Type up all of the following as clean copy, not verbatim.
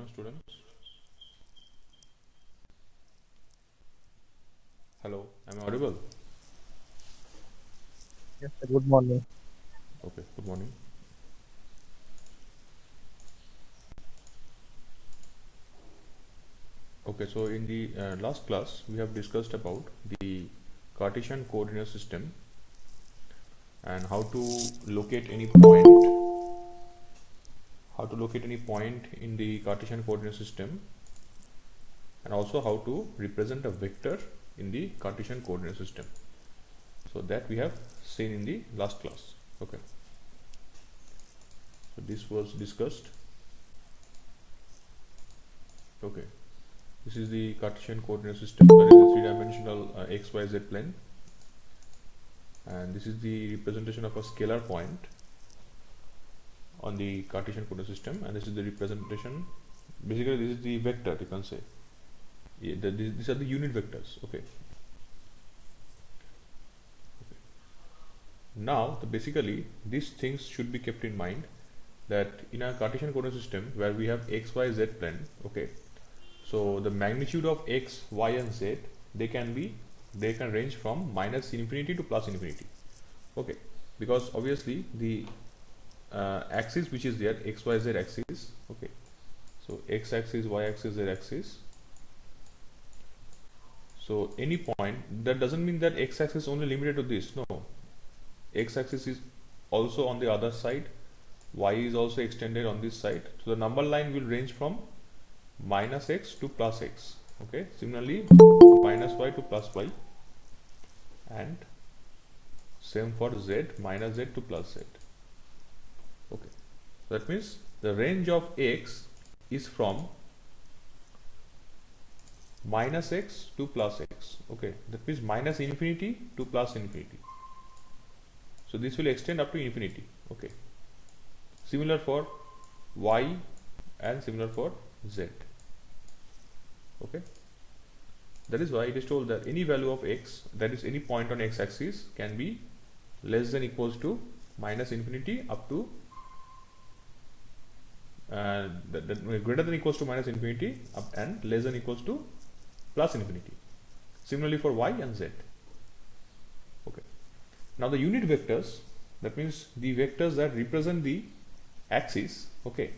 morning, students. Hello, am I audible? Yes, sir. Good morning. Okay, good morning. Okay, so in the last class, we have discussed about the Cartesian coordinate system and how to locate any point in the Cartesian coordinate system, and also how to represent a vector in the Cartesian coordinate system. So that we have seen in the last class. Okay, so this was discussed. Okay, this is the Cartesian coordinate system, that is a three-dimensional xyz plane, and this is the representation of a scalar point on the Cartesian coordinate system, and this is the representation. Basically, this is the vector, you can say. These are the unit vectors. Okay. Now, basically, these things should be kept in mind, that in a Cartesian coordinate system where we have x, y, z plane. Okay. So the magnitude of x, y, and z, they can range from minus infinity to plus infinity. Okay, because obviously the axis which is there, x, y, z axis. Okay, so x axis, y axis, z axis. So any point, that doesn't mean that x axis is only limited to this. No, x axis is also on the other side, y is also extended on this side. So the number line will range from minus x to plus x. Okay, similarly minus y to plus y, and same for z, minus z to plus z. Okay, that means the range of x is from minus x to plus x. Okay, that means minus infinity to plus infinity. So this will extend up to infinity. Okay, similar for y and similar for z. Okay, that is why it is told that any value of x, that is any point on x axis, can be less than equals to minus infinity up to greater than equals to minus infinity up and less than equals to plus infinity. Similarly for y and z. Okay, now the unit vectors, that means the vectors that represent the axis. Okay,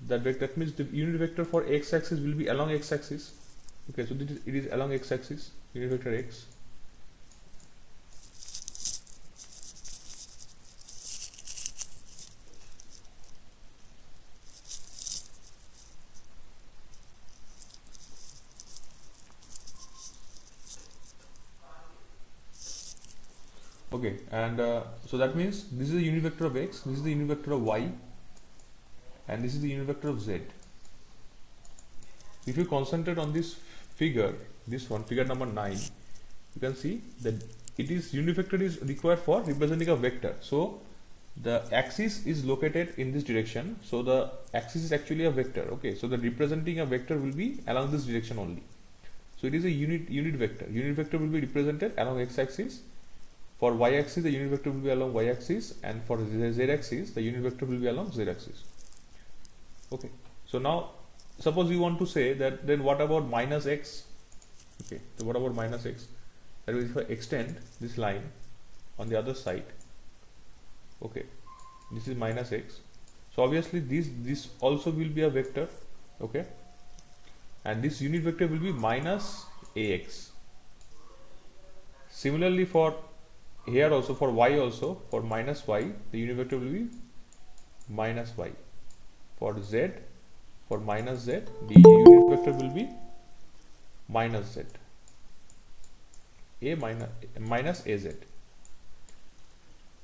that means the unit vector for x axis will be along x axis. Okay, so it is along x axis, unit vector x. Okay, and so that means this is the unit vector of x, this is the unit vector of y, and this is the unit vector of z. If you concentrate on this figure, this one, figure number 9, you can see that it is unit vector is required for representing a vector. So the axis is located in this direction, so the axis is actually a vector. Okay, so the representing a vector will be along this direction only. So it is a unit vector. Unit vector will be represented along x axis. For y axis, the unit vector will be along y axis, and for z axis, the unit vector will be along z axis. Okay, so now suppose you want to say that, then what about minus x? Okay, so what about minus x? That is, if I extend this line on the other side, okay, this is minus x. So obviously this also will be a vector. Okay, and this unit vector will be minus ax. Similarly for here also, for y also, for minus y, the unit vector will be minus y. For z, for minus z, the unit vector will be minus z, a minus az.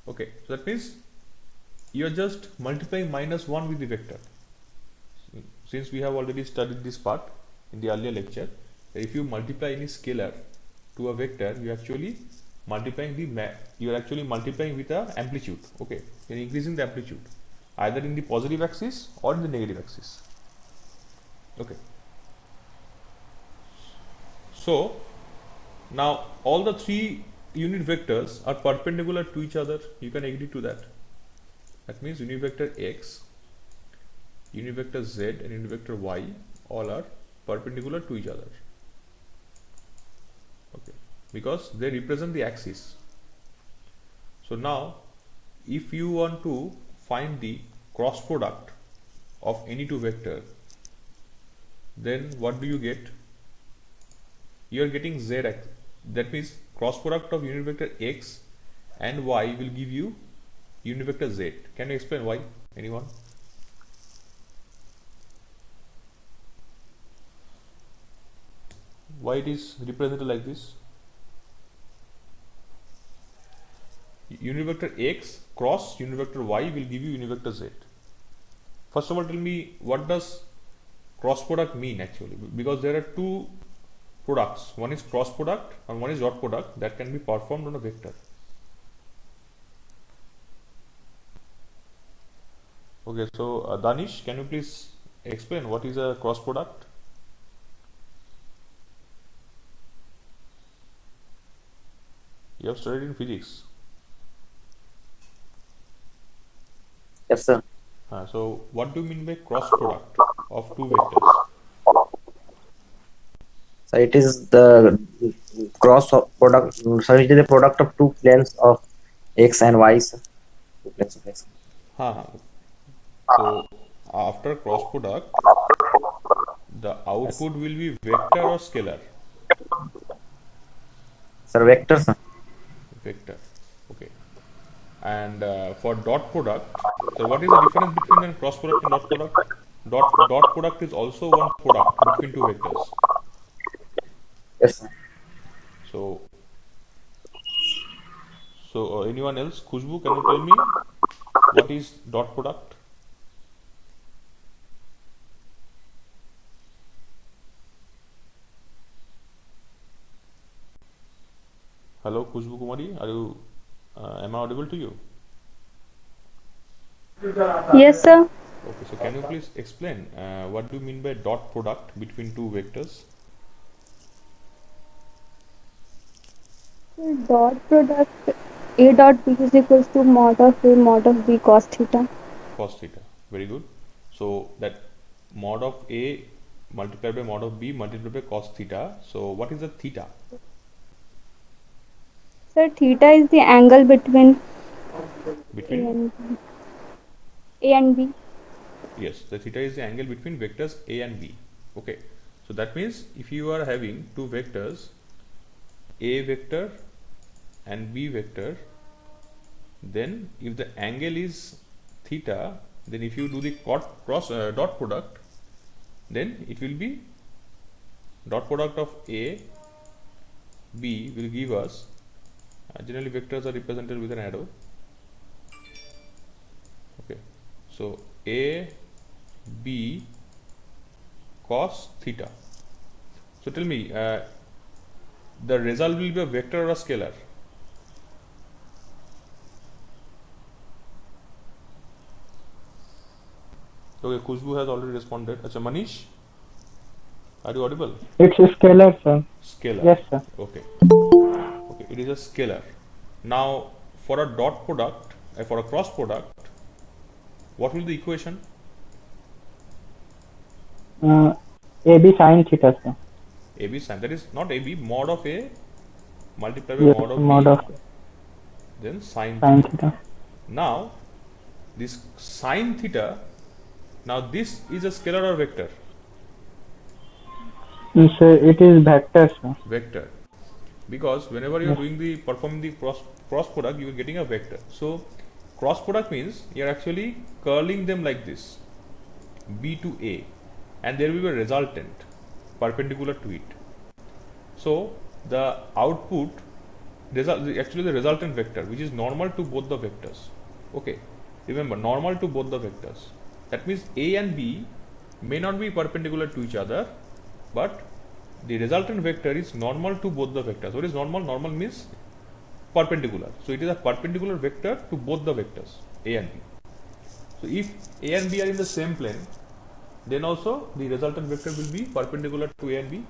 Okay, so that means you are just multiplying minus 1 with the vector. Since we have already studied this part in the earlier lecture, if you multiply any scalar to a vector, you are actually multiplying with the amplitude. Okay, you are increasing the amplitude either in the positive axis or in the negative axis. Okay, so now all the three unit vectors are perpendicular to each other. You can agree to that. That means unit vector x, unit vector z and unit vector y all are perpendicular to each other. Okay, because they represent the axis. So now if you want to find the cross product of any two vector, then what do you get? You are getting z axis. That means cross product of unit vector x and y will give you unit vector z. Can you explain why? Anyone? Why it is represented like this? Unit vector x cross unit vector y will give you unit vector z. First of all, tell me what does cross product mean actually, because there are two products, one is cross product and one is dot product that can be performed on a vector. Okay, so Danish, can you please explain what is a cross product? You have studied in physics. Yes, sir. So what do you mean by cross product of two vectors? So it is the product. So it is the product of two planes of x and y. Sir. Two planes of x. So after cross product, the Yes. output will be vector or scalar? Sir, vectors. Sir. Vector. Okay. And for dot product, so what is the difference between a cross product and dot product? Dot product is also one product between two vectors. Yes, sir. So anyone else? Khushbu, can you tell me what is dot product? Hello, Khushbu Kumari, are you? Am I audible to you? Yes, sir. Okay, so can you please explain what do you mean by dot product between two vectors? Dot product A dot B is equals to mod of A mod of B cos theta. Cos theta. Very good. So that mod of A multiplied by mod of B multiplied by cos theta. So what is the theta? Sir, theta is the angle between A Between? and B. A and B. Yes, the theta is the angle between vectors A and B. Okay. So that means if you are having two vectors, A vector and B vector, then if the angle is theta, then if you do the dot product, then it will be dot product of A B will give us generally vectors are represented with an arrow. Okay, so A B cos theta. So tell me, the result will be a vector or a scalar? Okay, Khushbu has already responded. Acha, Manish, are you audible? It's a scalar, sir. Scalar. Yes, sir. Okay. Okay, it is a scalar. Now, for a dot product, for a cross product, what will the equation? AB sin theta, sir. AB sin, that is not AB, mod of A multiplied by Yes, mod of mod B, of then sin sin theta. theta. Now, this sin theta, now this is a scalar or vector? So it is vector, sir. Vector. Because whenever you are Yes. doing the performing the cross product, you are getting a vector. So cross product means you are actually curling them like this, B to A, and there will be a resultant perpendicular to it. So the output actually the resultant vector, which is normal to both the vectors. Okay, remember, normal to both the vectors. That means A and B may not be perpendicular to each other, but the resultant vector is normal to both the vectors. What is normal? Normal means perpendicular. So it is a perpendicular vector to both the vectors A and B. So if A and B are in the same plane, then also the resultant vector will be perpendicular to A and B.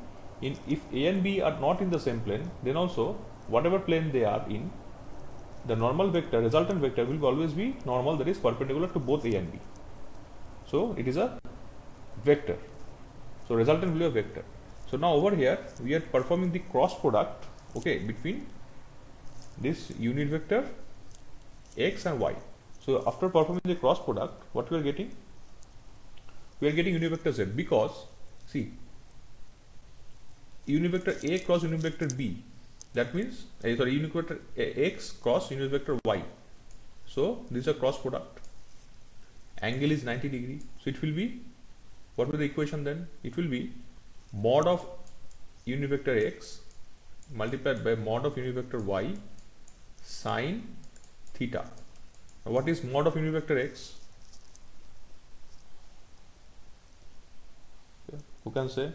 If A and B are not in the same plane, then also whatever plane they are in, the normal vector, resultant vector will always be normal, that is perpendicular to both A and B. So it is a vector. So resultant will be a vector. So now over here we are performing the cross product, okay, between this unit vector x and y. So after performing the cross product, what we are getting? We are getting unit vector z, because see, unit vector a cross unit vector b, that means unit vector x cross unit vector y. So this is a cross product. Angle is 90 degree. So it will be, what will be the equation then? It will be mod of unit vector x multiplied by mod of unit vector y sine theta. Now what is mod of unit vector x? Who can say?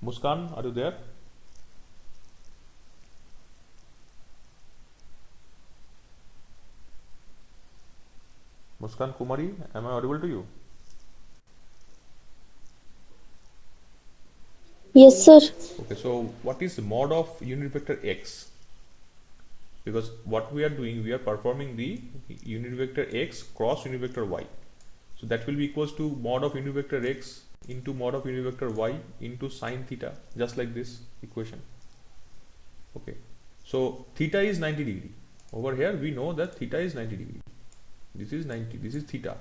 Muskan, are you there? Muskan Kumari, am I audible to you? Yes, sir. Okay, so what is mod of unit vector x? Because what we are doing, we are performing the unit vector x cross unit vector y. So that will be equals to mod of unit vector x into mod of unit vector y into sine theta, just like this equation. Okay, so theta is 90 degree. Over here we know that theta is 90 degree. This is 90, this is theta.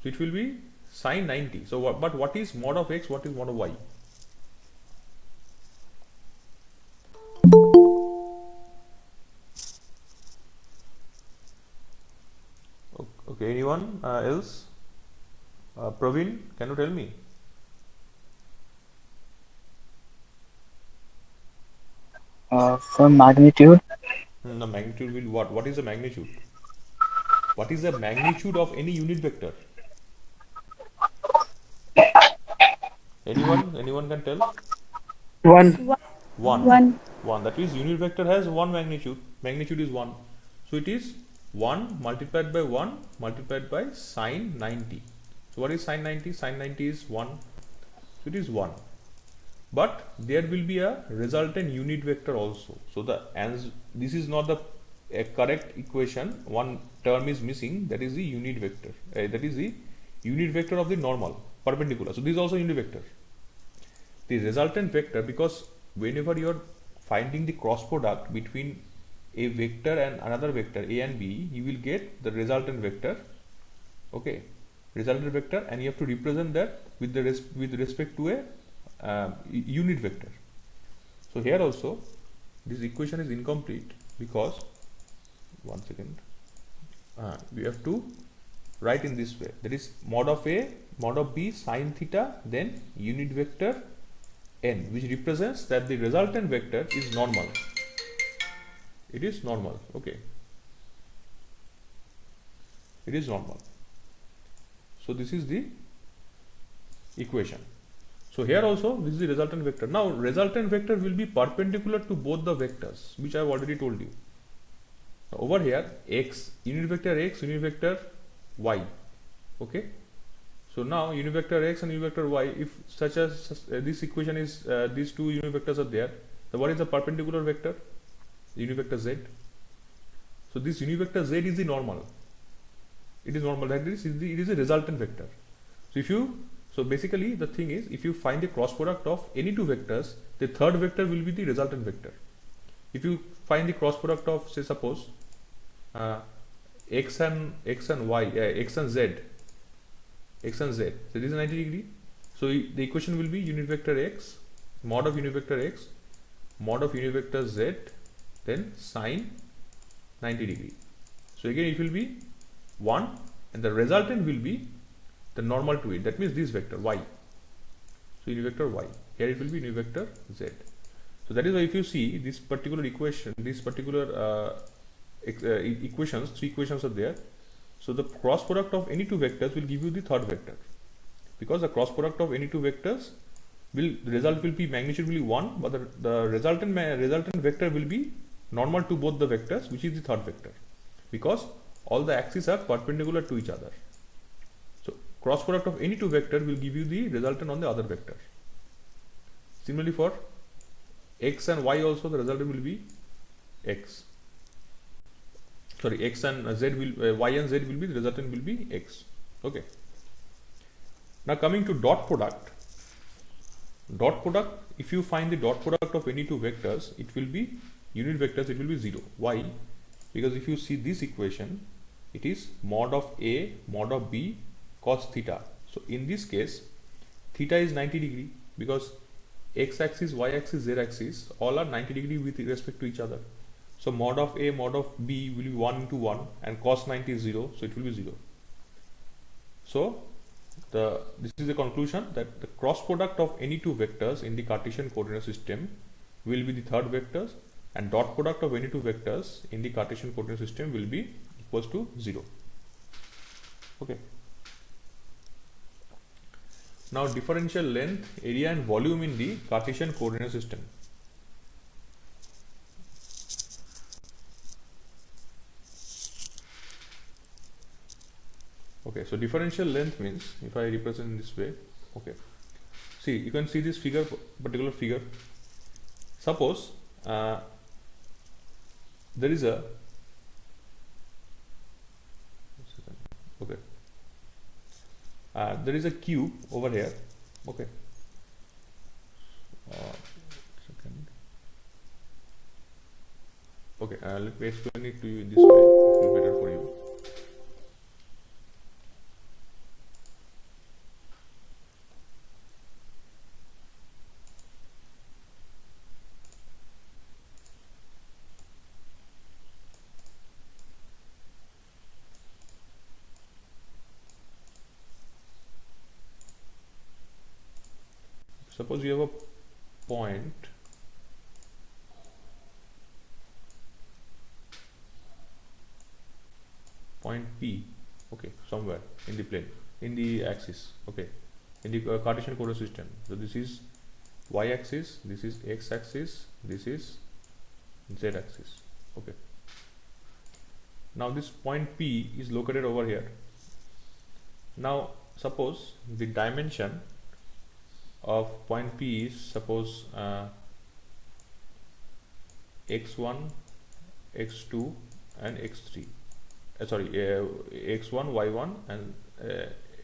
So it will be sine 90. So but what is mod of x, what is mod of y? Okay, anyone else? Praveen, can you tell me? For magnitude, The magnitude will what? What is the magnitude? What is the magnitude of any unit vector? Anyone can tell? 1. 1. 1. 1. That means unit vector has one magnitude. Magnitude is 1. So it is 1 multiplied by 1 multiplied by sine 90. So what is sine 90? Sine 90 is 1. So it is 1. But there will be a resultant unit vector also. So this is not the correct equation. One term is missing. That is the unit vector. That is the unit vector of the normal perpendicular. So this is also unit vector. The resultant vector, because whenever you are finding the cross product between a vector and another vector a and b, you will get the resultant vector. Okay, resultant vector, and you have to represent that with respect to a unit vector. So here also this equation is incomplete, because one second, we have to write in this way, that is mod of a mod of b sine theta, then unit vector n, which represents that the resultant vector is normal. It is normal. Okay, it is normal. So this is the equation. So here also this is the resultant vector. Now resultant vector will be perpendicular to both the vectors, which I have already told you. Now, over here x, unit vector x, unit vector y. Okay, so now unit vector x and unit vector y, if such as this equation is these two unit vectors are there, so what is the perpendicular vector? Unit vector z. So this unit vector z is the normal. It is normal. That is, it is a resultant vector. So basically the thing is, if you find the cross product of any two vectors, the third vector will be the resultant vector. If you find the cross product of, say suppose x and y, x and z, so this is 90 degree. So the equation will be unit vector x, mod of unit vector x, mod of unit vector z, then sine 90 degree. So again it will be 1, and the resultant will be the normal to it, that means this vector y. So unit vector y, here it will be unit vector z. So that is why if you see this particular equation, this particular equations, three equations are there. So the cross product of any two vectors will give you the third vector, because the cross product of any two vectors the result will be, magnitude will be 1, but the resultant vector will be normal to both the vectors, which is the third vector, because all the axes are perpendicular to each other. So cross product of any two vector will give you the resultant on the other vector. Similarly for x and y also, the resultant will be x. sorry, x and z will y and z will be, the resultant will be x. Okay. Now coming to dot product. Dot product, if you find the dot product of any two vectors, it will be unit vectors, it will be 0. Why? Because if you see this equation, it is mod of a mod of b cos theta. So in this case, theta is 90 degree because x axis, y axis, z axis all are 90 degree with respect to each other. So mod of a mod of b will be 1 into 1 and cos 90 is 0, so it will be 0. So this is the conclusion, that the cross product of any two vectors in the Cartesian coordinate system will be the third vectors, and dot product of any two vectors in the Cartesian coordinate system will be equals to 0. Okay. Now differential length, area and volume in the Cartesian coordinate system. Okay, so differential length means, if I represent in this way, okay, see, you can see this figure, particular figure. Suppose there is a, okay, there is a cube over here, okay, second, okay, let me explain it to you in this way, it will be better for you. Suppose you have a point P, okay, somewhere in the plane, in the axis, okay, in the Cartesian coordinate system. So this is y axis, this is x axis, this is z axis, okay. Now this point P is located over here. Now suppose the dimension of point P is, suppose x1, x2 and x3, sorry, x1, y1 and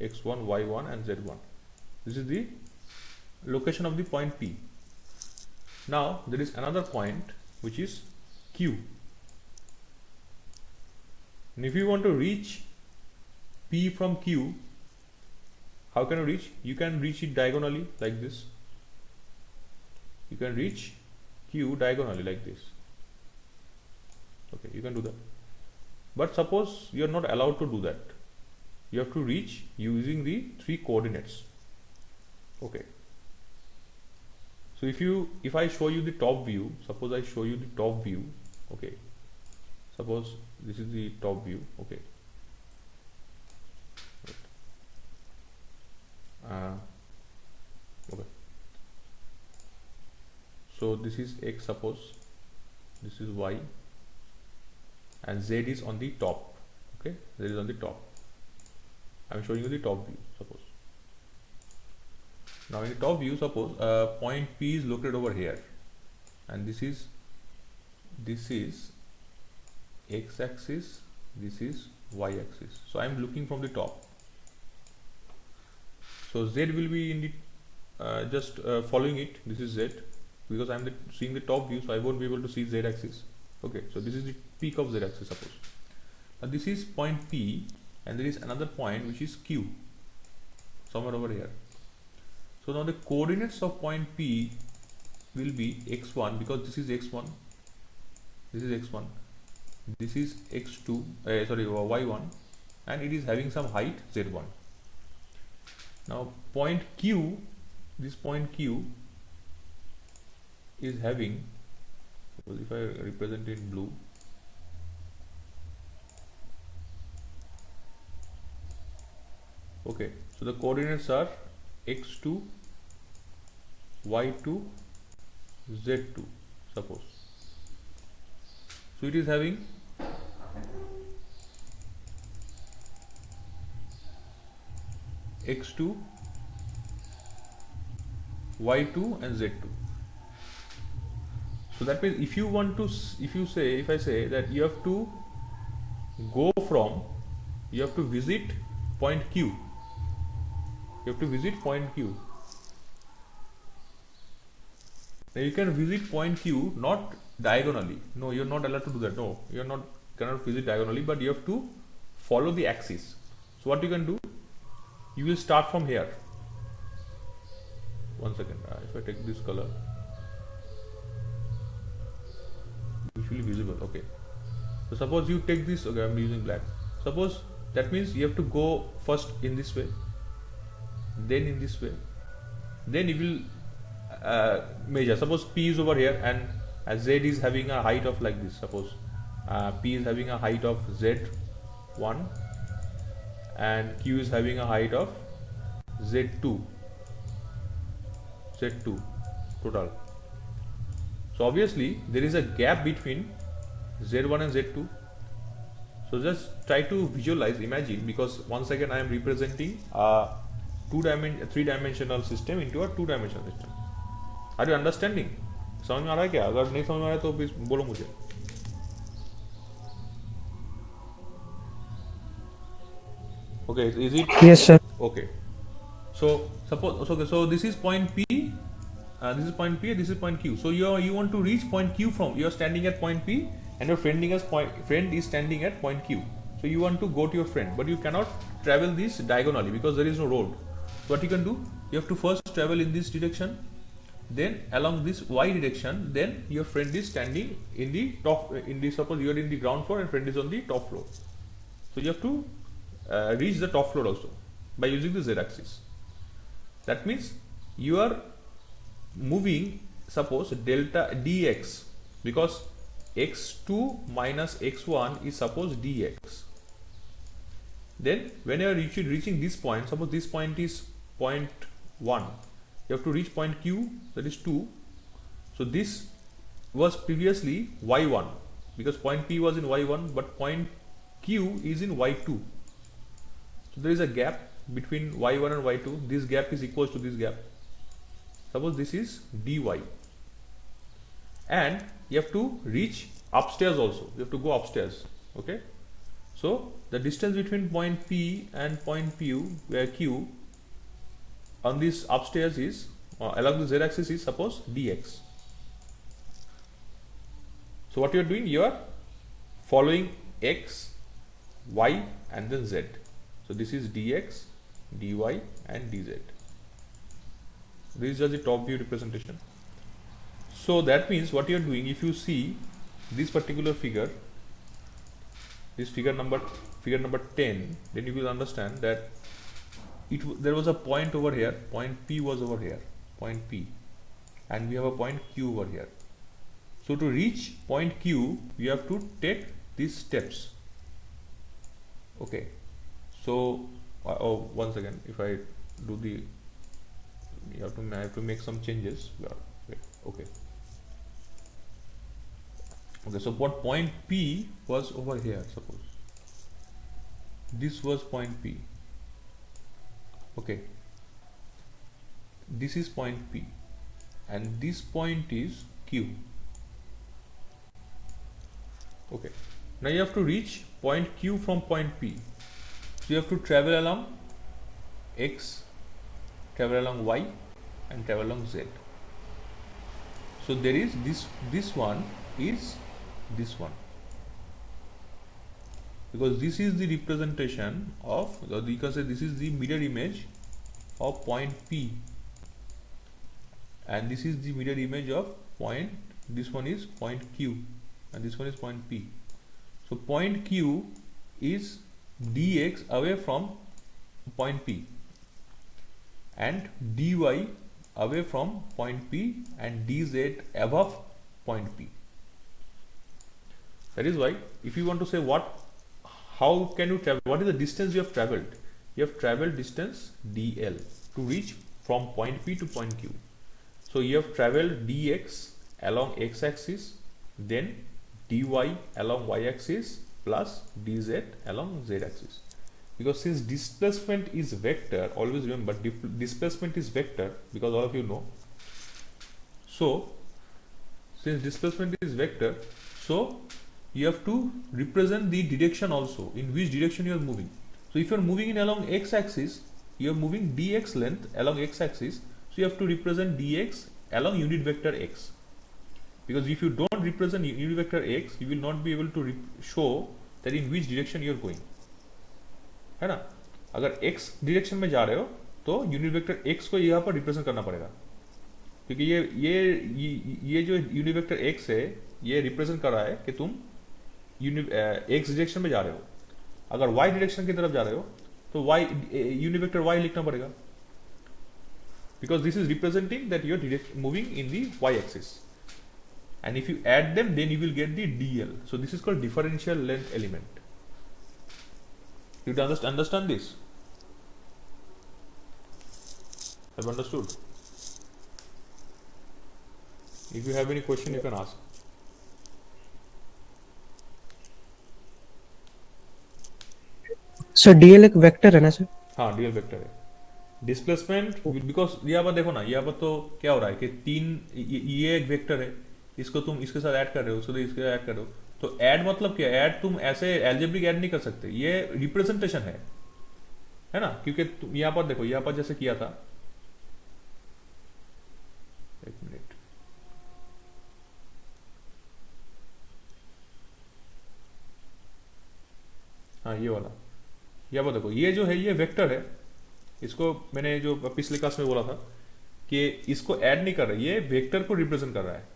x1, y1 and z1. This is the location of the point P. Now there is another point which is Q, and if you want to reach P from Q, how can you reach? You can reach it diagonally like this. You can reach Q diagonally like this. Okay, you can do that. But suppose you are not allowed to do that. You have to reach using the 3 coordinates. Okay. So if I show you the top view, suppose I show you the top view. Okay. Suppose this is the top view. Okay. Okay, so this is x, suppose this is y, and z is on the top. Okay, z is on the top. I am showing you the top view. Suppose now in the top view, suppose point P is located over here, and this is x axis, this is y axis. So I am looking from the top. So z will be in the just following it. This is z, because I am seeing the top view, so I won't be able to see z axis. Okay, so this is the peak of z axis. Suppose now this is point P, and there is another point which is Q, somewhere over here. So now the coordinates of point P will be x1, because this is x1, this is x1, this is x2, sorry, y1, and it is having some height z1. Now point Q, this point Q is having, suppose if I represent it in blue, okay, so the coordinates are x2, y2, z2, suppose. So it is having x2, y2 and z2. So that means if you want to, if I say that you have to go from, you have to visit point Q. You have to visit point Q. Now you can visit point Q not diagonally. No, you're not allowed to do that. No, you're not cannot visit diagonally, but you have to follow the axis. So what you can do, you will start from here. One second, if I take this color, usually visible. Okay, so suppose you take this. Okay, I'm using black. Suppose that means you have to go first in this way, then in this way, then you will measure. Suppose P is over here and Z is having a height of like this. Suppose P is having a height of Z1 and Q is having a height of Z2 total. So obviously there is a gap between Z1 and Z2. So just try to visualize, imagine, because once again I am representing a three-dimensional system into a two-dimensional system. Are you understanding? समझ में आ रहा है क्या? अगर नहीं समझ में आ रहा है तो प्लीज बोलो मुझे. Okay, is it? Yes, sir. Okay. So suppose, okay, so this is point P, this is point P, this is point Q. So you want to reach point Q from, you are standing at point P and your friend is standing at point Q. So you want to go to your friend, but you cannot travel this diagonally because there is no road. What you can do, you have to first travel in this direction, then along this Y direction, then your friend is standing in the top, suppose you are in the ground floor and friend is on the top floor. So you have to reach the top floor also by using the Z axis. That means you are moving, suppose delta dx, because x2 minus x1 is suppose dx. Then when you are reaching this point, suppose this point is point 1, you have to reach point Q, that is 2. So this was previously y1 because point P was in y1, but point Q is in y2. So there is a gap between y1 and y2. This gap is equal to this gap. Suppose this is dy, and you have to reach upstairs also. You have to go upstairs. Okay, so the distance between point P and point Q on this upstairs is along the Z axis is suppose dx. So what you are doing, you are following x, y and then z. So this is dx, dy and dz. This is just the top view representation. So that means what you are doing, if you see this particular figure, this figure number 10, then you will understand that there was a point over here, point P was over here, point P, and we have a point Q over here. So to reach point Q, you have to take these steps. Okay, so once again, if I do the, I have to make some changes. Wait, okay. Okay, so what point P was over here, suppose this was point P. Okay, this is point P and this point is Q. Okay, now you have to reach point Q from point P. So you have to travel along X, travel along Y and travel along Z. So there is this one is this one, because this is the representation of, you can say this is the mirror image of point P, and this is the mirror image of point, this one is point Q and this one is point P. So point Q is dx away from point P and dy away from point P and dz above point P. That is why if you want to say how can you travel, what is the distance you have traveled? You have traveled distance dl to reach from point P to point Q. So you have traveled dx along x axis, then dy along y axis plus dz along z axis. Because since displacement is vector, always remember displacement is vector, because all of you know. So since displacement is vector, so you have to represent the direction also, in which direction you are moving. So if you are moving in along x-axis, you are moving dx length along x-axis, so you have to represent dx along unit vector x. Because if you don't represent unit vector x, you will not be able to show that in which direction you are going, है ना. अगर x direction में जा रहे हो तो unit vector x को यहाँ पर रिप्रेजेंट करना पड़ेगा, क्योंकि ये जो यूनिट वेक्टर x है ये रिप्रेजेंट कर रहा है कि तुम x डायरेक्शन में जा रहे हो. अगर y डायरेक्शन की तरफ जा रहे हो तो y यूनिट वेक्टर y लिखना पड़ेगा, because this is representing that you are moving in the y axis, and if you add them then you will get the dl. So this is called differential length element. You understand this? Have understood? If you have any question you can ask. Sir DL एक vector है ना sir? हाँ, DL vector है. Displacement, because यहाँ पर देखो ना, यहाँ पर तो क्या हो रहा है कि ये एक वेक्टर है, इसको तुम इसके साथ ऐड कर रहे हो, उसको इसके साथ ऐड कर रहे हो. तो ऐड मतलब क्या? ऐड तुम ऐसे एल्जेब्रिक ऐड नहीं कर सकते, ये रिप्रेजेंटेशन है ना. क्योंकि तुम यहाँ पर देखो, यहाँ पर जैसे किया था, एक मिनट, हाँ ये वाला, यहाँ पर देखो, ये जो है ये वेक्टर है. इसको मैंने जो पिछले क्लास में बोला था कि इसको ऐड नहीं कर रहा, ये वेक्टर को रिप्रेजेंट कर रहा है.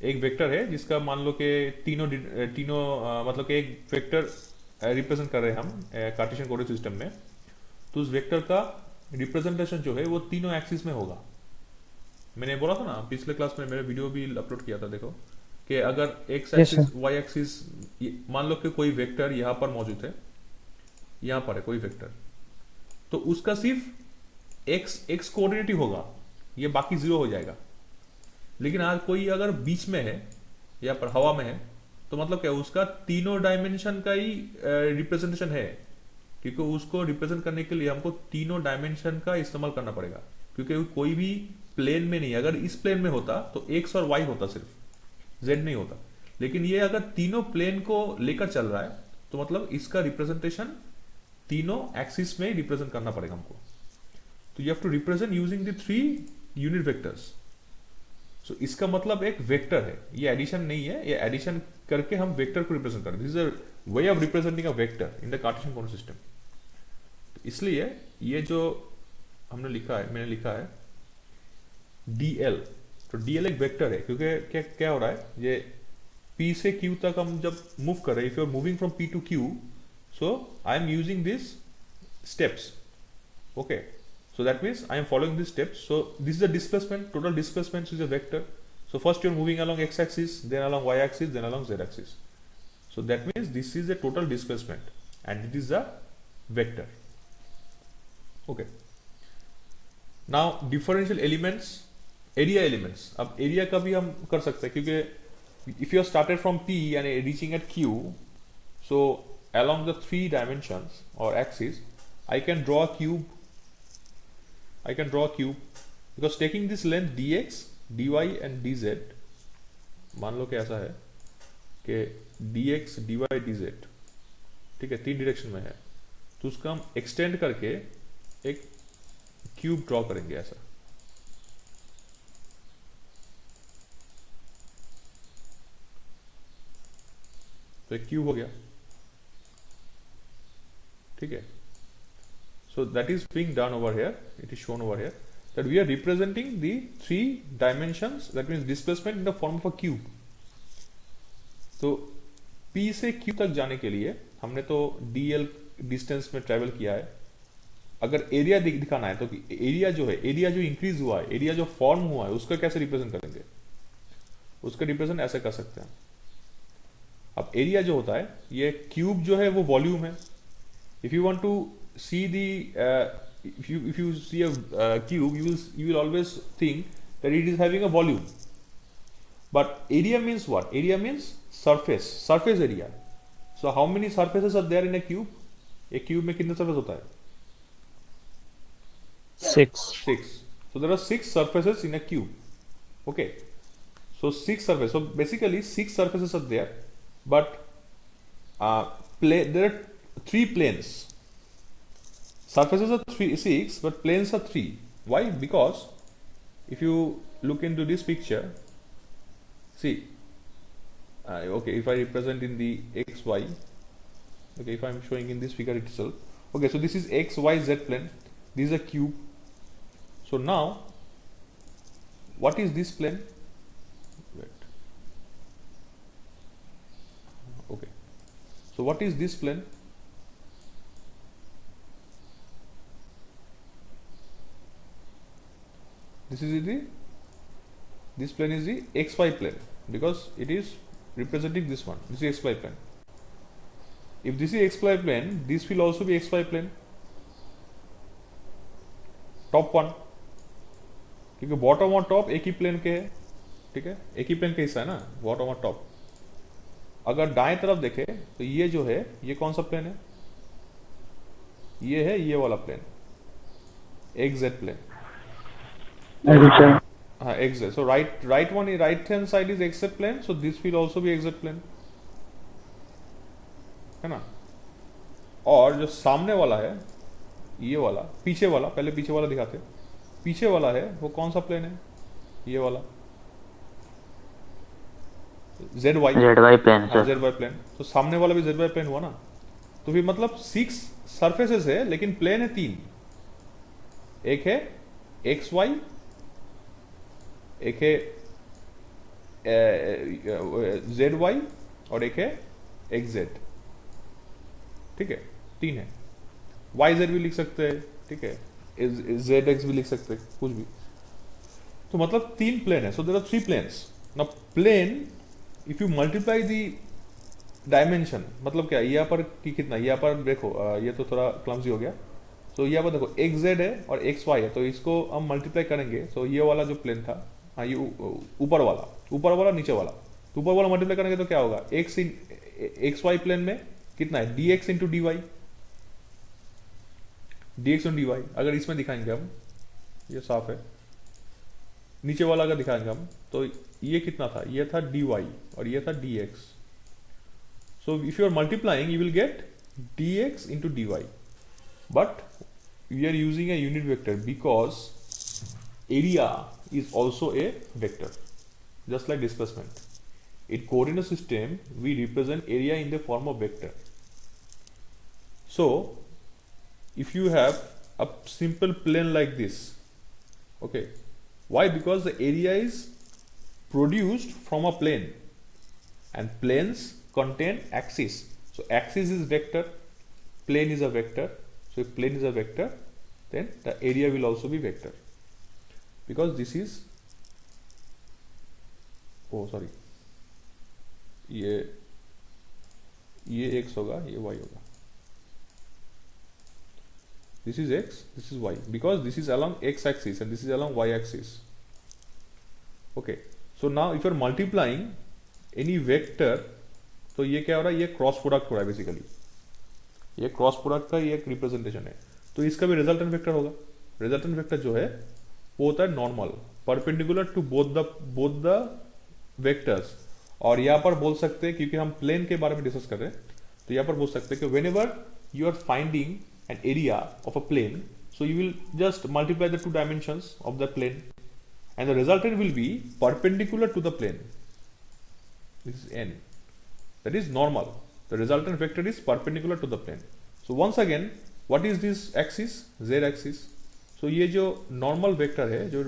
एक वेक्टर है जिसका मान लो कि तीनों मतलब कि एक वेक्टर रिप्रेजेंट कर रहे हैं हम कार्टेशियन कोऑर्डिनेट सिस्टम में. तो उस वेक्टर का रिप्रेजेंटेशन जो है वो तीनों एक्सिस में होगा. मैंने बोला था ना पिछले क्लास में, मेरा वीडियो भी अपलोड किया था, देखो कि अगर एक्स एक्सिस वाई एक्सिस, मान लो कि कोई वेक्टर यहाँ पर मौजूद है, यहाँ पर है कोई वेक्टर, तो उसका सिर्फ एक्स कोऑर्डिनेट ही होगा, ये बाकी जीरो हो जाएगा. लेकिन आज कोई अगर बीच में है या पर हवा में है, तो मतलब क्या, उसका तीनों डायमेंशन का ही रिप्रेजेंटेशन है, क्योंकि उसको रिप्रेजेंट करने के लिए हमको तीनों डायमेंशन का इस्तेमाल करना पड़ेगा. क्योंकि कोई भी प्लेन में नहीं, अगर इस प्लेन में होता तो एक्स और वाई होता, सिर्फ जेड नहीं होता. लेकिन ये अगर तीनों प्लेन को लेकर चल रहा है तो मतलब इसका रिप्रेजेंटेशन तीनों एक्सिस में रिप्रेजेंट करना पड़ेगा हमको. तो you have to represent using the 3 unit vectors. So इसका मतलब एक वेक्टर है, ये एडिशन नहीं है, ये एडिशन करके हम वेक्टर को रिप्रेजेंट करते हैं. This is a way of representing a vector in the Cartesian coordinate system. इसलिए ये जो हमने लिखा है, मैंने लिखा है dl, तो dl एक वेक्टर है, क्योंकि क्या हो रहा है, ये p से q तक हम जब मूव कर रहे हैं, if you are moving from p to q, so I am using these steps. Okay, so that means I am following these steps. So this is the displacement, total displacement is a vector. So first you are moving along x-axis, then along y-axis, then along z-axis. So that means this is a total displacement and it is a vector. Okay, now differential elements, area elements. अब area का भी हम कर सकते हैं, क्योंकि if you are started from p and reaching at q, so along the 3 dimensions or axis I can draw a cube. Because taking this length dx, dy and dz, मान लो कि ऐसा है कि dx, dy, dz, ठीक है, 3 direction में है, तो उसका हम एक्सटेंड करके एक क्यूब ड्रॉ करेंगे ऐसा. तो एक क्यूब हो गया, ठीक है. So that is being done over here, it is shown over here that we are representing the 3 dimensions, that means displacement in the form of a cube. तो P से Q तक जाने के लिए हमने तो dl डिस्टेंस में travel किया है. अगर एरिया दिखाना है तो एरिया जो है, एरिया जो इंक्रीज हुआ है, एरिया जो फॉर्म हुआ है, उसका कैसे रिप्रेजेंट करेंगे? उसका रिप्रेजेंट ऐसे कर सकते हैं. अब एरिया जो होता है, ये क्यूब जो है वो वॉल्यूम है. If you want to see the if you see a cube, you will always think that it is having a volume. But area means what? Area means surface area. So how many surfaces are there in a cube? एक cube में कितने surface होता है? 6. So there are 6 surfaces in a cube. Okay. So 6 surfaces. So basically 6 surfaces are there, but there are 3 planes. Surfaces are 6, but planes are 3. Why? Because if you look into this picture, see, okay, if I represent in the x, y, okay, if I am showing in this figure itself, okay, so this is x, y, z plane, this is a cube. So now, what is this plane? Wait. Okay, so what is this plane? This plane is the xy plane, because it is representing this one. This is xy plane. If this is xy plane, this will also be xy plane. Top one, क्योंकि bottom और top एक ही plane के है, ठीक है, एक ही plane का हिस्सा है ना, बॉटम और टॉप। अगर दाएं तरफ देखे तो ये जो है, ये कौन सा प्लेन है? ये है ये वाला प्लेन, एक्स-जेड प्लेन। हाँ, x z. So right hand side is x z plane, so this will also be x z plane, है ना। और जो सामने वाला है, ये वाला, पीछे वाला, पहले पीछे वाला दिखाते, पीछे वाला है वो कौन सा प्लेन है? ये वाला ZY प्लेन, ZY प्लेन। तो सामने वाला भी ZY प्लेन हुआ ना। तो फिर मतलब 6 सरफेसेस है, लेकिन प्लेन है 3। एक है XY, एक है ZY और एक है XZ, ठीक है, 3 है। YZ भी लिख सकते हैं, ठीक है, ZX भी लिख सकते हैं, कुछ भी। तो मतलब 3 प्लेन है। So there are 3 planes. Now plane, if you multiply the dimension, मतलब क्या, यहाँ पर कितना, यहाँ पर देखो, ये तो थोड़ा क्लमजी हो गया। तो यहाँ पर देखो XZ है और XY है, तो इसको हम मल्टीप्लाई करेंगे। सो ये वाला जो प्लेन था, हाँ, ये ऊपर वाला नीचे वाला, तो ऊपर वाला मल्टीप्लाई करेंगे तो क्या होगा? XY प्लेन में कितना है? dx इंटू dy, dx और dy। अगर इसमें दिखाएंगे हम, ये साफ है, नीचे वाला अगर दिखाएंगे हम, तो ये कितना था? ये था dy और ये था dx। So if you are multiplying, you will get dx into dy, but we are using a unit vector because area is also a vector, just like displacement. In coordinate system, we represent area in the form of vector. So, if you have a simple plane like this, okay, why? Because the area is produced from a plane, and planes contain axis. So, axis is vector, plane is a vector. So, if plane is a vector, then the area will also be vector. Because this is, oh sorry, ये x होगा, ये y होगा, this is x, this is y, because this is along x axis and this is along y axis. Okay, so now if you are multiplying any vector, तो ये क्या हो रहा है? ये क्रॉस प्रोडक्ट हो रहा है बेसिकली, ये क्रॉस प्रोडक्ट का ये एक रिप्रेजेंटेशन है। तो इसका भी रिजल्टेंट वेक्टर होगा। रिजल्टेंट वेक्टर जो है वो होता है normal, perpendicular to both the vectors. और यहाँ पर बोल सकते हैं, क्योंकि हम प्लेन के बारे में डिस्कस कर रहे हैं, तो यहाँ पर बोल सकते हैं कि whenever you are finding an area of a plane, so you will just multiply the 2 dimensions of the plane and the resultant will be perpendicular to the plane. This is n, that is normal. The resultant vector is perpendicular to the plane. So once again, what is this axis? Z axis. So ये जो normal vector है, जो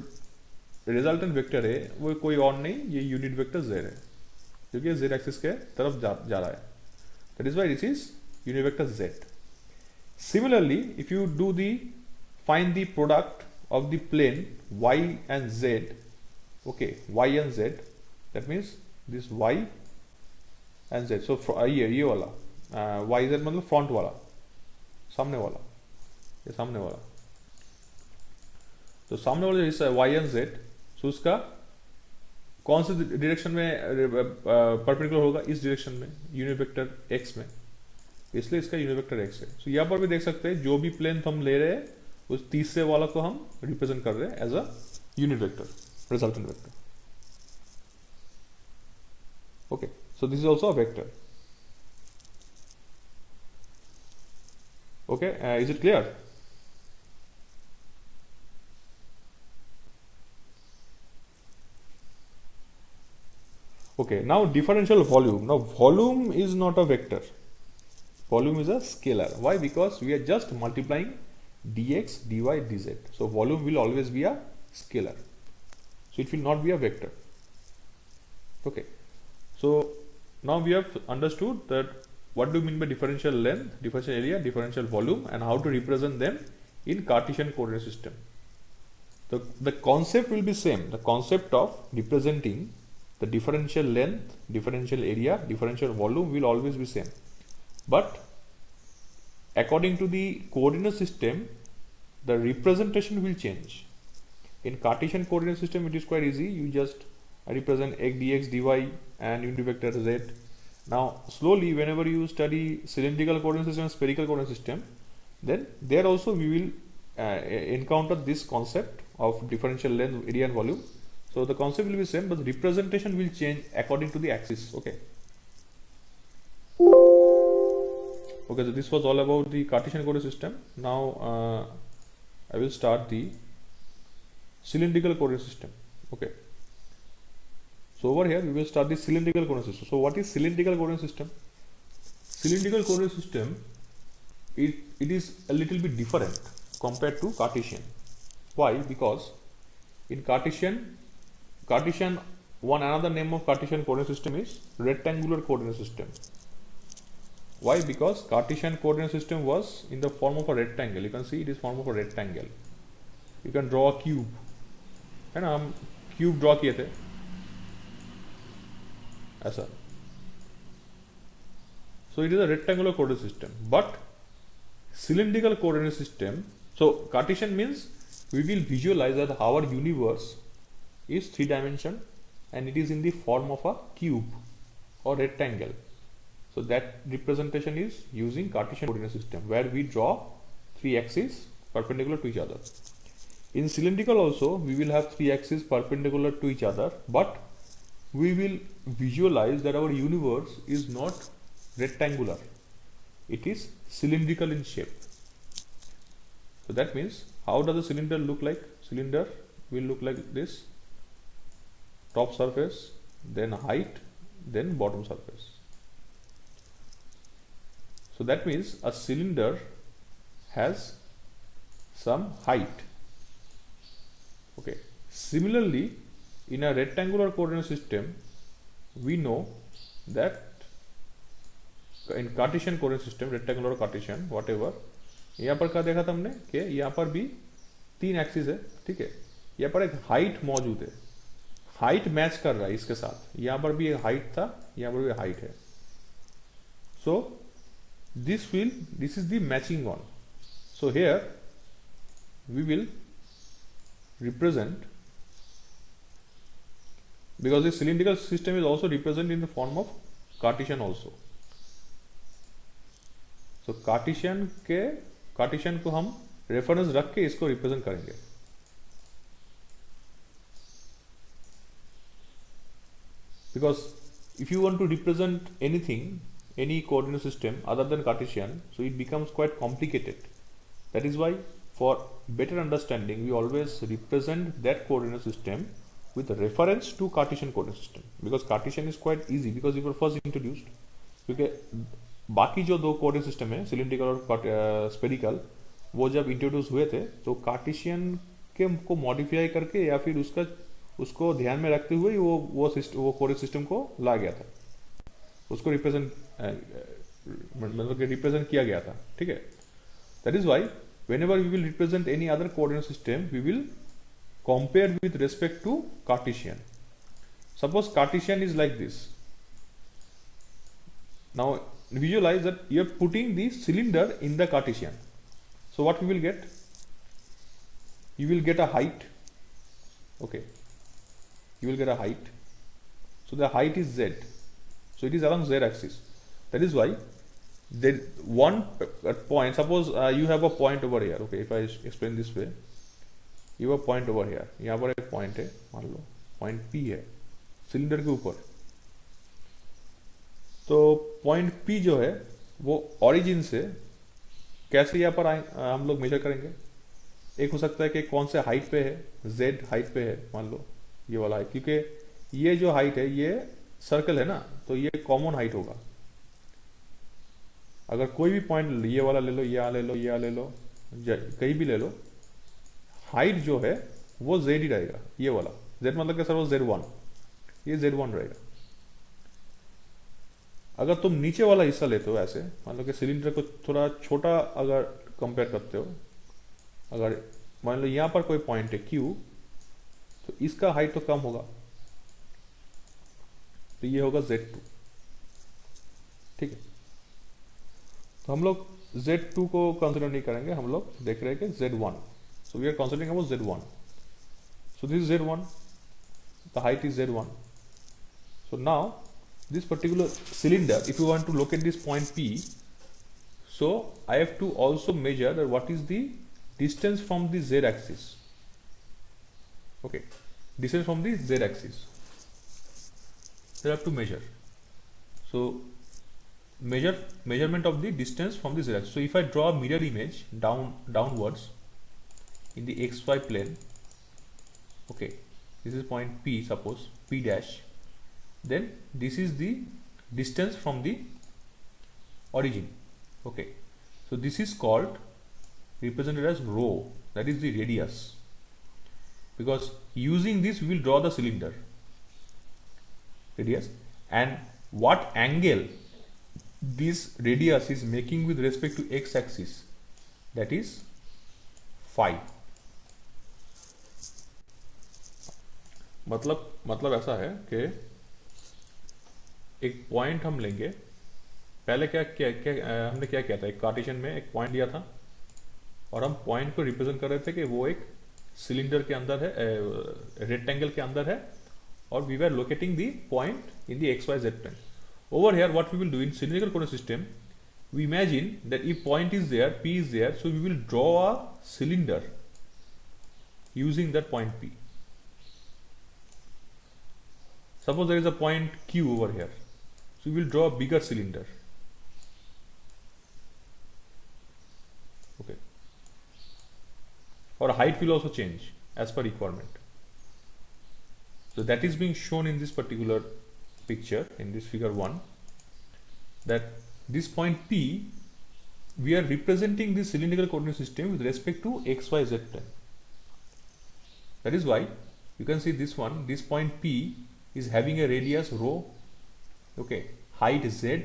resultant vector है, वो कोई और नहीं, ये यूनिट वेक्टर z है, क्योंकि z एक्सिस के तरफ जा रहा है। That is why this is unit vector z। Similarly, if you do the find the product of the plane y and z, okay, y and z, that means this y and z. So ये वाला y z मतलब front वाला, सामने वाला, ये सामने वाला, तो सामने वाला जो हिस्सा है y and z, सो उसका कौन से डायरेक्शन में परपेंडिकुलर होगा? इस डायरेक्शन में, यूनिट वेक्टर x में, इसलिए इसका यूनिट वेक्टर x है। सो यहाँ पर भी देख सकते हैं, जो भी प्लेन हम ले रहे हैं, उस तीसरे वाला को हम रिप्रेजेंट कर रहे हैं as a unit vector, resultant vector. Okay, so this is also a vector. Okay, is it clear? Okay, now differential volume. Now volume is not a vector. Volume is a scalar. Why? Because we are just multiplying dx, dy, dz. So volume will always be a scalar. So it will not be a vector. Okay. So now we have understood that what do you mean by differential length, differential area, differential volume, and how to represent them in Cartesian coordinate system. The concept will be same. The concept of representing the differential length, differential area, differential volume will always be same. But according to the coordinate system, the representation will change. In Cartesian coordinate system, it is quite easy. You just represent x dx dy and unit vector z. Now slowly, whenever you study cylindrical coordinate system, spherical coordinate system, then there also we will encounter this concept of differential length, area and volume. So the concept will be same, but the representation will change according to the axis. Okay. Okay, so this was all about the Cartesian coordinate system. Now I will start the cylindrical coordinate system. Okay. So over here we will start the cylindrical coordinate system. So what is cylindrical coordinate system? Cylindrical coordinate system, it is a little bit different compared to Cartesian. Why? Because in Cartesian, one another name of Cartesian coordinate system is rectangular coordinate system. Why? Because Cartesian coordinate system was in the form of a rectangle. You can see it is form of a rectangle. You can draw a cube. है ना, हम cube draw किए थे ऐसा. So it is a rectangular coordinate system. But cylindrical coordinate system, so Cartesian means we will visualize that our universe is 3-dimensional and it is in the form of a cube or rectangle. So that representation is using Cartesian coordinate system, where we draw 3 axes perpendicular to each other. In cylindrical also we will have 3 axes perpendicular to each other, but we will visualize that our universe is not rectangular, it is cylindrical in shape. So that means, how does the cylinder look like? Cylinder will look like this: top surface, then height, then bottom surface. So that means a cylinder has some height. Okay. Similarly, in a rectangular coordinate system, we know that in Cartesian coordinate system, rectangular or Cartesian, whatever, यहाँ पर क्या देखा था हमने कि यहाँ पर भी 3 एक्सिस है, ठीक है. यहाँ पर एक हाइट मौजूद है, हाइट मैच कर रहा है इसके साथ. यहाँ पर भी एक हाइट था, यहाँ पर भी हाइट है. सो this is the matching one. So here we will represent, because the cylindrical system is also represented in the form of Cartesian also. So Cartesian को हम रेफरेंस रख के इसको रिप्रेजेंट करेंगे. Because if you want to represent anything, any coordinate system other than Cartesian, so it becomes quite complicated. That is why, for better understanding, we always represent that coordinate system with reference to Cartesian coordinate system, because Cartesian is quite easy because we were first introduced. क्योंकि बाकी जो 2 coordinate system है, cylindrical और spherical, वो जब introduce हुए थे तो कार्टेशियन के को मॉडिफाई करके या फिर उसको ध्यान में रखते हुए वो कोऑर्डिनेट सिस्टम को ला गया था, उसको रिप्रेजेंट मतलब कि रिप्रेजेंट किया गया था. ठीक है. That is why whenever we will represent any other coordinate system, we will compare with respect to Cartesian. Suppose Cartesian is like this. Now visualize that you are putting the cylinder in the Cartesian. So what we will get? You will get a height. Okay. You will get a height. So the height is z. So it is along z axis. That is why there one point, suppose you have a point over here. Okay, if I explain this way, you have a point over here. यहाँ पर एक point है, मान लो point P है, cylinder के ऊपर. तो point P जो है वो ओरिजिन से कैसे यहाँ पर हम लोग मेजर करेंगे। एक हो सकता है कि कौन से हाइट पे है, Z हाइट पे है, मान लो ये वाला हाइट, क्योंकि ये जो हाइट है ये सर्कल है ना, तो ये कॉमन हाइट होगा। अगर कोई भी पॉइंट ये वाला ले लो, ये ले लो, ये ले लो, कहीं भी ले लो, हाइट जो है वो Z ही रहेगा। ये वाला Z मतलब क्या सर, वो Z1, ये Z1 रहेगा। अगर तुम नीचे वाला हिस्सा लेते हो ऐसे, मान लो कि सिलेंडर को थोड़ा छोटा अगर कंपेयर करते हो, अगर मान लो यहाँ पर कोई पॉइंट है Q, तो इसका हाइट तो कम होगा, तो ये होगा Z2। ठीक है, तो हम लोग Z2 को कंसिडर नहीं करेंगे, हम लोग देख रहे हैं कि Z1, so we are considering about Z1। So this is Z1, the height is Z1. So now this particular cylinder, if you want to locate this point P, so I have to also measure that what is the distance from the Z axis. Okay, distance from the Z axis, so I have to measure. So measurement of the distance from the Z axis. So if I draw a mirror image downwards in the XY plane, okay, this is point P, suppose P dash, then this is the distance from the origin. Okay, so this is called, represented as rho, that is the radius, because using this we will draw the cylinder radius, and what angle this radius is making with respect to x axis, that is phi. मतलब ऐसा है कि एक point हम लेंगे, पहले हमने क्या किया था, एक कार्टेशियन में एक पॉइंट लिया था और हम पॉइंट को रिप्रेजेंट कर रहे थे कि वो एक सिलेंडर के अंदर है, रेक्टेंगल के अंदर है, और we were locating the point in the x y z plane. Over here what we will do in cylindrical coordinate system, we imagine that if point is there, P is there, so we will draw a cylinder using that point P. Suppose there is a point Q over here, so we will draw a bigger cylinder. Okay, or height will also change as per requirement. So that is being shown in this particular picture, in this figure 1, that this point P, we are representing the cylindrical coordinate system with respect to XYZ plane. That is why you can see this one, this point P is having a radius rho, okay, height Z,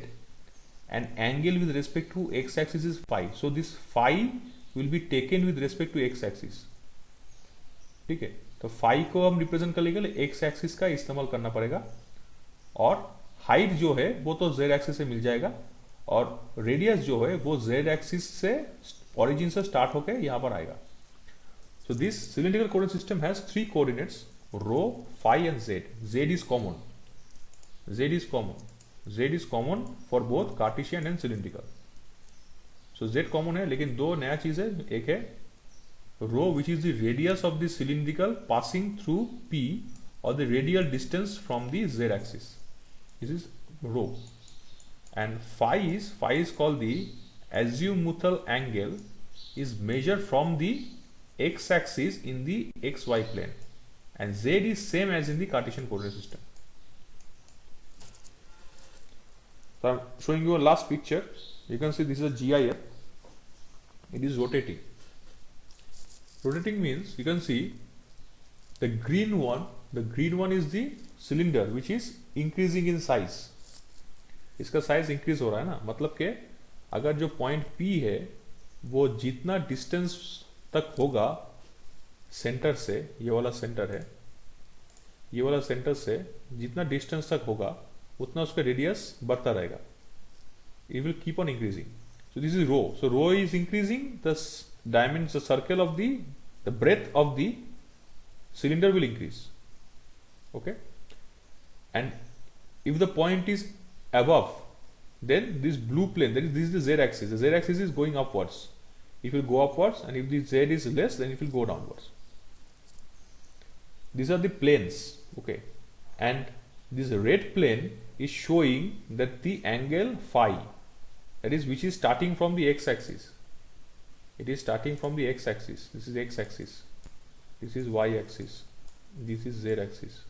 and angle with respect to x axis is phi. So this phi will be taken with respect to x axis. ठीक है, तो phi को हम represent कर लेंगे, x axis का इस्तेमाल करना पड़ेगा, और हाइट जो है वो तो z एक्सिस से मिल जाएगा, और रेडियस जो है वो z एक्सिस से ओरिजिन से स्टार्ट होकर यहां पर आएगा. So this cylindrical coordinate system has 3 coordinates, rho, phi and z. z is common, z is common for both Cartesian and cylindrical. So z common है, लेकिन दो नया चीज है, एक है rho which is the radius of the cylindrical passing through p, or the radial distance from the z axis. This is rho. And phi is called the azimuthal angle, is measured from the x axis in the xy plane, and z is same as in the Cartesian coordinate system. So I am showing you a last picture. You can see this is a GIF. It is rotating. Rotating means you can see the green one is the cylinder which is increasing in size. इसका size increase हो रहा है ना, मतलब कि अगर जो point P है वो जितना डिस्टेंस तक होगा सेंटर से, ये वाला सेंटर है, ये वाला सेंटर से जितना डिस्टेंस तक होगा उतना उसका रेडियस बढ़ता रहेगा. It will keep on increasing. So this is rho. So rho is increasing, the diameter, the circle of the breadth of the cylinder will increase. Okay, and if the point is above, then this blue plane, that is, this is the z axis. The z axis is going upwards. It will go upwards, and if the z is less, then it will go downwards. These are the planes. Okay, and this red plane is showing that the angle phi, that is, which is starting from the x-axis. It is starting from the x-axis. This is x-axis. This is y-axis. This is z-axis.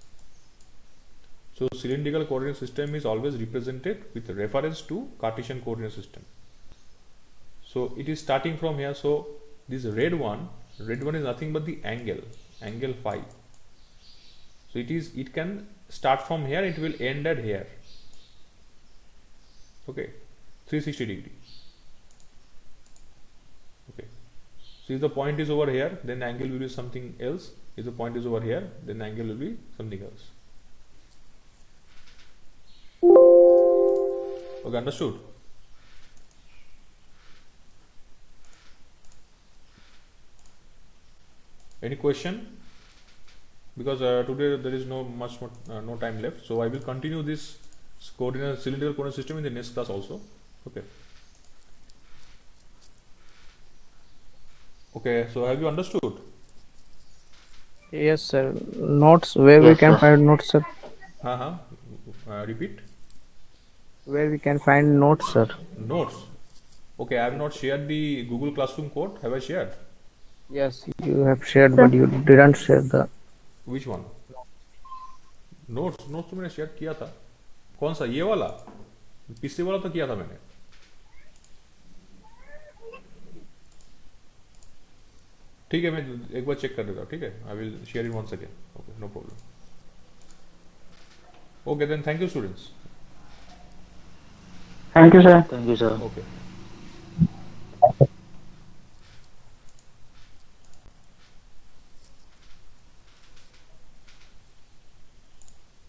So cylindrical coordinate system is always represented with reference to Cartesian coordinate system. So it is starting from here. So this red one is nothing but the angle phi. So it can start from here, it will end at here. Okay, 360 degree. Okay, so if the point is over here, then angle will be something else. If the point is over here, then angle will be something else. Okay, understood? Any question? Because today there is no time left, so I will continue this cylindrical coordinate system in the next class also. Okay. Okay, so have you understood? Yes, sir. Notes, where we Yes, can sir. find notes, sir? Repeat. Where we can find notes, sir? Notes. Okay, I have not shared the Google Classroom code. Have I shared? Yes, you have shared, but you didn't share the. Which one? Notes तो मैंने share किया था. कौन सा, ये वाला? पिछले वाला तो किया था मैंने. ठीक है, मैं एक बार चेक कर देता हूँ. ठीक है, I will share in once again. Okay, no problem. Okay, then thank you students. Thank you, sir. Thank you, sir. Okay.